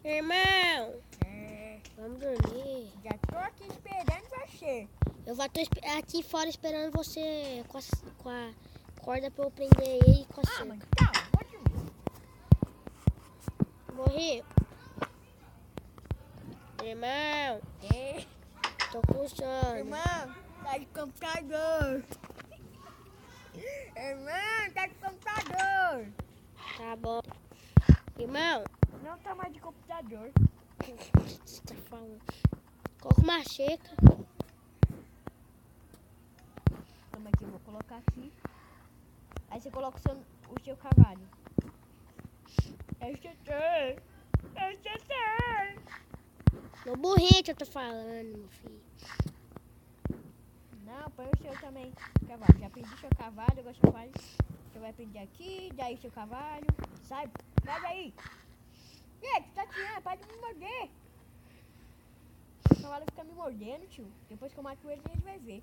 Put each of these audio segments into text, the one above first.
Irmão, vamos dormir. Já tô aqui esperando você. Eu vou aqui fora esperando você com a corda pra eu prender ele com a Ah, mas cerca. calma, vou dormir. Morri. Irmão, tô com sono. Irmão, tá de computador. Irmão, tá de computador. Tá bom. Irmão, Não tá mais de computador. o que você tá falando? Coloca uma xeca. Toma aqui, eu vou colocar aqui. Aí você coloca o seu cavalo. Esse tem. No burrinho que eu tô falando, meu filho. Não, põe o seu também. Cavalo. Já perdi seu cavalo, agora você faz. Você vai prender aqui, daí seu cavalo. Sai, sai daí. Ei, tu tá tirando, para de me morder. O cavalo fica me mordendo, tio. Depois que eu mato ele, a gente vai ver.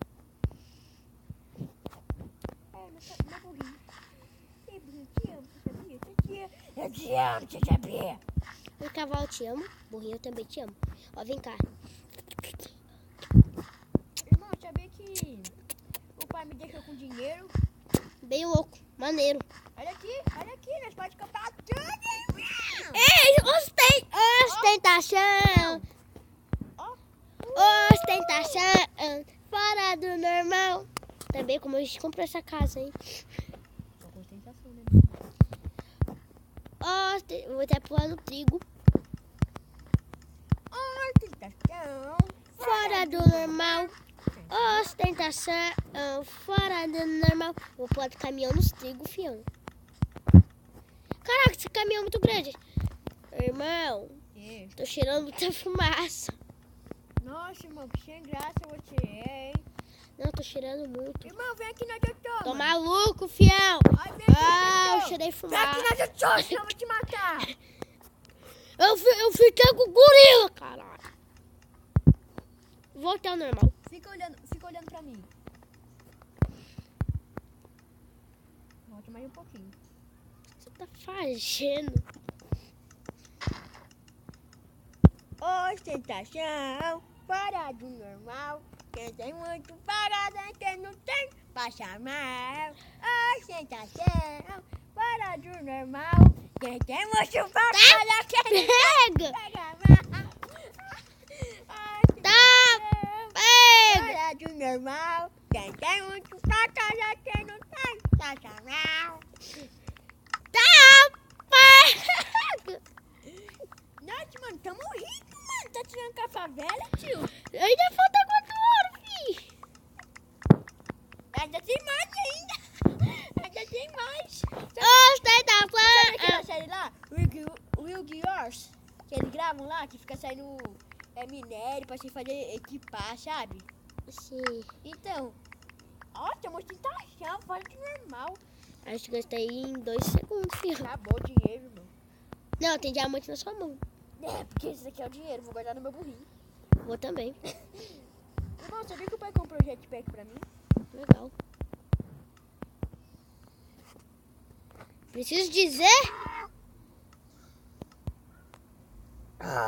Meu burrinho. Ei, burrinho, te amo, você sabia? Eu te amo, você sabia? O cavalo te ama, burrinho eu também te amo. Ó, vem cá. Irmão, sabia que o pai me deixou com dinheiro? Bem louco, maneiro. Olha aqui, nós podemos comprar tudo, irmão. Ei, ostentação. Ó, Ostentação, fora do normal. Também como a gente comprou essa casa, hein? só com ostentação, né? Vou até pular no trigo. Ostentação. Fora do normal. Ostentação, fora do normal. Vou pular do caminhão nos trigos, fião. Caraca, esse caminhão é muito grande. Irmão, É. tô cheirando muita fumaça. Nossa, irmão, que sem graça você é, hein? Não, tô cheirando muito. Irmão, vem aqui na doutora. Tô maluco, fião. Ai, vem aqui, Ah, eu doutor. cheirei Vem fumaça. aqui na doutora, senão eu vou te matar. Eu fiquei com o gorila, caralho. Voltei ao normal. Fica olhando pra mim. Volta mais um pouquinho. Você tá fazendo? Ostentação, fora do normal. Quem tem muito parada, quem não tem, passa mal. Ostentação, fora do normal. Quem tem muito parada, quem não tem, Pega! pega mal. Pega! Fora do normal. Quem tem muito parada, quem não tem, passa mal. Pega! Nossa, mano, tamo rico, mano. Tá tirando com a favela, tio. Ainda falta 4 horas, fi. Ainda tem mais ainda. Ainda tem mais. Sabe aquela Ostentação. série lá? Will Gears? Que eles gravam lá, que fica saindo minério pra você fazer equipar, sabe? Sim. Então, ó, tem uma ostentação, fora de normal. Acho que gastei em 2 segundos, fi. Acabou o dinheiro, irmão. Não, tem diamante na sua mão. É, porque esse aqui é o dinheiro, vou guardar no meu burrinho. Vou também. Irmão, você viu que o pai comprou o jetpack pra mim? Legal. Preciso dizer...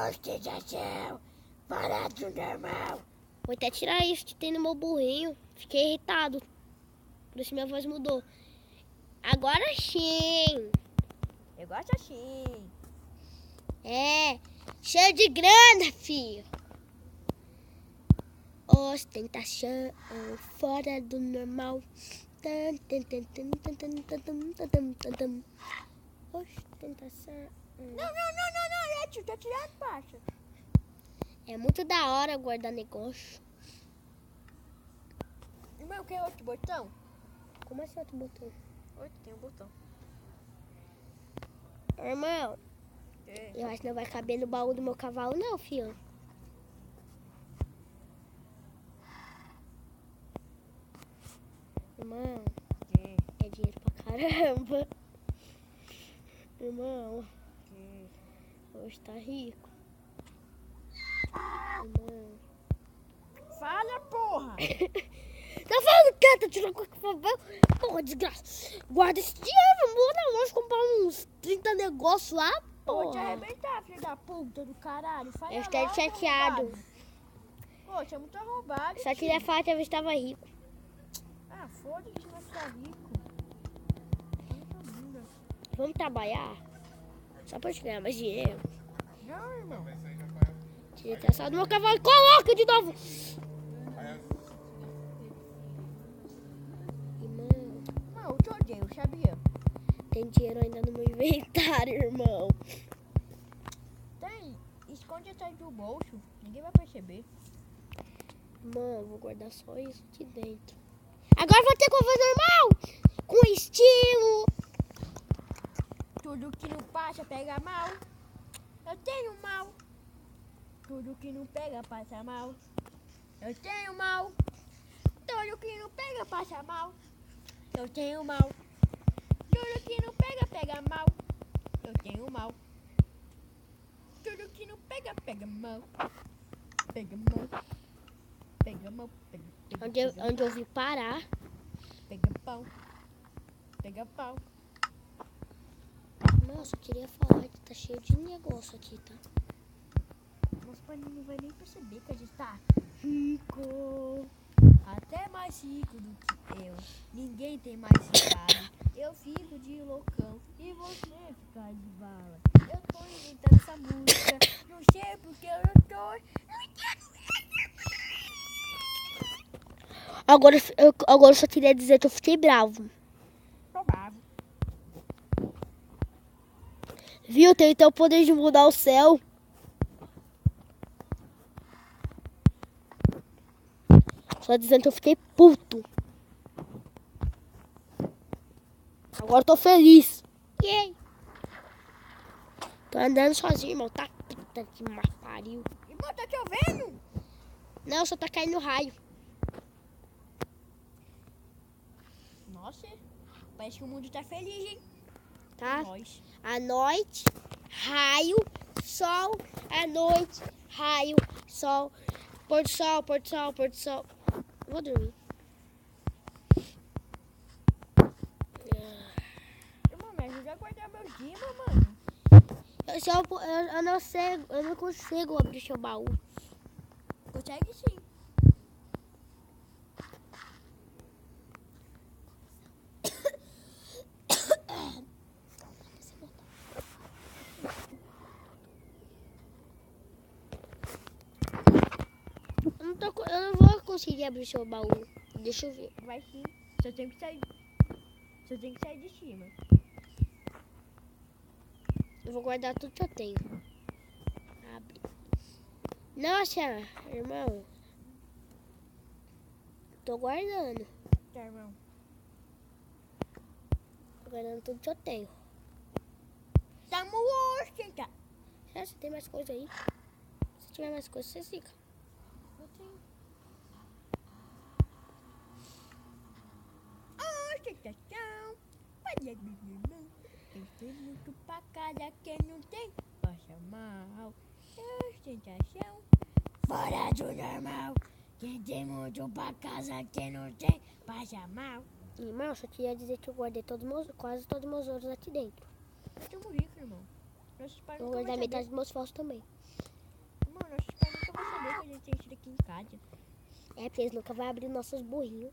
Ostentação, fora do normal. Vou até tirar isso que tem no meu burrinho. Fiquei irritado. Por isso minha voz mudou. Agora sim. Eu gosto assim. É. Cheio de grana, filho. Ostentação fora do normal. Ostentação. Não, é tio, tá tirando passa. É muito da hora guardar negócio. Irmão, quer outro botão? Como assim outro botão? Outro, tem um botão. Irmão, eu acho que não vai caber no baú do meu cavalo não, filho. Irmão, é dinheiro pra caramba. Irmão, hoje tá rico. Irmão. Fala, porra! Tá falando que tá tirando com o favela? Porra, desgraça. Guarda esse dinheiro, vamos lá na loja comprar uns 30 negócios lá. Eu vou te porra. arrebentar, filho da puta do caralho. Fala Eu fiquei logo, chateado. arrombado. Poxa, é muito arrombado. Só queria falar que eu estava rico. Ah, foda-se, não vai ficar rico. Olha tua bunda. Vamos trabalhar? Só pra gente ganhar mais dinheiro. Não, irmão. Tirei até a sal do meu cavalo. Coloca de novo! Irmão, Não, eu te odeio, sabia? tem dinheiro ainda no meu inventário, irmão. Tem. Esconde atrás do bolso. Ninguém vai perceber. Mano, eu vou guardar só isso aqui dentro. Agora eu vou ter coisa normal! Com estilo! Tudo que não passa pega mal. Eu tenho mal. Tudo que não pega passa mal. Eu tenho mal. Tudo que não pega passa mal. Eu tenho mal. Tudo que não pega pega mal. Eu tenho mal. Tudo que não pega pega mal. Pega mal. Pega mal. Pega, Onde eu vim parar. pega pau. Pega pau. Nossa, eu queria falar que tá cheio de negócio aqui, tá? Nosso pai não vai nem perceber que a gente tá rico. Até mais rico do que eu. Ninguém tem mais cidade. Eu fico de loucão e você fica de bala. Eu tô inventando essa música. Não sei porque eu não tô. Agora eu só queria dizer que eu fiquei bravo. Provável. Viu? Tem até o poder de mudar o céu. Só dizendo que eu fiquei puto. Agora eu tô feliz. Yay! Tô andando sozinho, irmão. Tá puta que pariu. Irmão, tá chovendo? Não, só tá caindo raio. Nossa, parece que o mundo tá feliz, hein? Tá? Nós. À noite, raio, sol. À noite, raio, sol. Pôr do sol, pôr do sol, pôr do sol. Vou dormir. Irmão, me ajuda a guardar meu dima, mano. Eu não consigo abrir seu baú. Consegue sim. Eu não vou conseguir abrir seu baú. Deixa eu ver. Vai sim. Só tem que sair. Só tem que sair de cima. Eu vou guardar tudo que eu tenho. Abre. Nossa, irmão. Tô guardando. Tá, irmão. Tô guardando tudo que eu tenho. Tamo hoje, tá? Será que tem mais coisa aí? Se tiver mais coisa, você fica. Não tem. Ostentação. Olha, menino. Eu tenho muito pra casa. Quem não tem, passa mal. Ostentação. Fora do normal. Quem tem muito pra casa. Quem não tem, passa mal. Irmão, eu só queria dizer que eu guardei quase todos os meus ouros aqui dentro. Eu tô rico, irmão. Nossos pais Eu nunca vou vão guardar saber. metade dos meus falsos também. Irmão, nossos pais nunca vão saber que a gente tem isso daqui em casa. É, porque eles nunca vão abrir nossos burrinhos.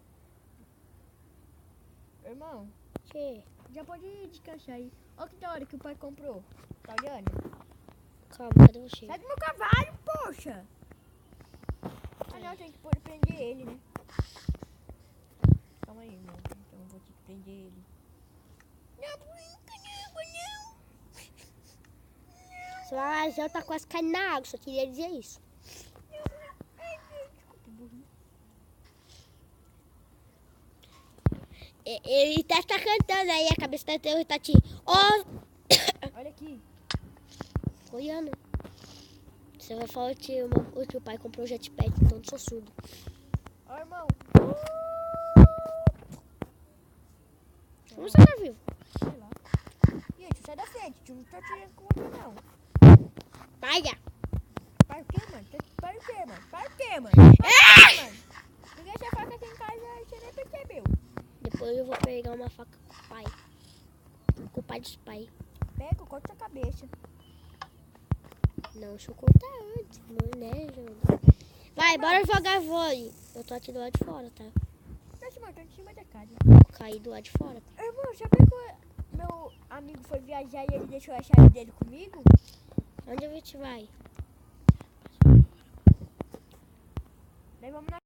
Irmão, Que? já pode descansar aí. Olha que da hora que o pai comprou. Tá olhando? Calma, cadê você? Sai do meu cavalo, poxa! Ah não, tem que prender ele, né? Calma aí, irmão. Então eu vou ter que prender ele. Não, brinca, não. Seu Alazão tá quase caindo na água, só queria dizer isso. Ai, desculpa, burrinho. Ele tá cantando aí, a cabeça tá teu tá te... Ó, Olha aqui. olhando. Você vai falar que o pai comprou o jetpack, então eu sou surdo. Ó, irmão. Como você tá vivo? Sei lá. Gente, sai da frente. Eu não tô tirando com você, não. Paia! Para o quê, mano? Para o quê, mano? Para o quê, mano? Para o quê, mano? Ninguém se faca aqui em casa e você nem percebeu. Depois eu vou pegar uma faca com o pai. Com o pai dos pais. Pega, corta a cabeça. Não, deixa eu cortar antes, né, Júlia? Vai, bora jogar vôlei. Eu tô aqui do lado de fora, tá? Nossa, mano, tô em cima da casa. Caí do lado de fora, tá? Irmão, sabia que meu amigo foi viajar e ele deixou a chave dele comigo? Onde a gente vai? Daí vamos na